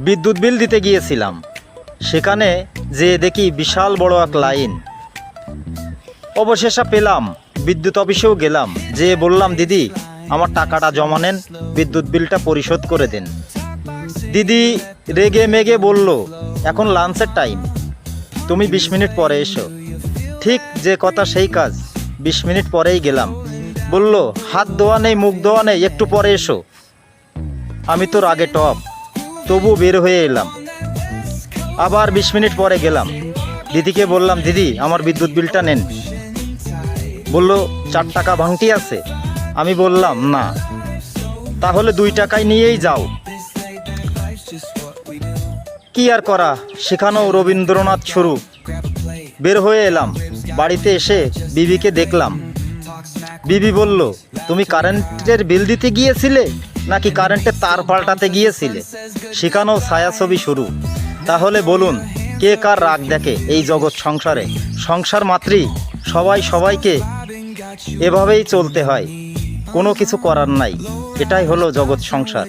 বিদ্যুৎ বিল দিতে গিয়েছিলাম। সেখানে যে দেখি বিশাল বড় এক লাইন। অবশেষে পেলাম, বিদ্যুৎ অফিসেও গেলাম, যে বললাম দিদি আমার টাকাটা জমা নেন, বিদ্যুৎ বিলটা পরিশোধ করে দিন। দিদি রেগে মেগে বলল এখন লাঞ্চের টাইম, তুমি 20 মিনিট পরে এসো। ঠিক যে কথা সেই কাজ, 20 মিনিট পরেই গেলাম। বলল হাত ধোয়া নেই, মুখ ধোয়া নেই, একটু পরে এসো। আমি তো রাগে টপ, তবু বের হয়ে এলাম। আবার 20 মিনিট পরে গেলাম, দিদিকে বললাম দিদি আমার বিদ্যুৎ বিলটা নেন। বলল 4 টাকা ভাঙতি আছে। আমি বললাম না। তাহলে 2 টাকায় নিয়েই যাও। কি আর করা, সেখানেও রবীন্দ্রনাথ শুরু। বের হয়ে এলাম, বাড়িতে এসে বিবিকে দেখলাম। বিবি বলল তুমি কারেন্টের বিল দিতে গিয়েছিলে নাকি কারেন্টের তার পাল্টাতে গিয়েছিলে? সেখানেও ছায়াছবি শুরু। তাহলে বলুন কে কার রাগ দেখে এই জগৎ সংসারে? সংসার মাত্রই সবাই সবাইকে এভাবেই চলতে হয়, কোনো কিছু করার নাই। এটাই হলো জগৎ সংসার।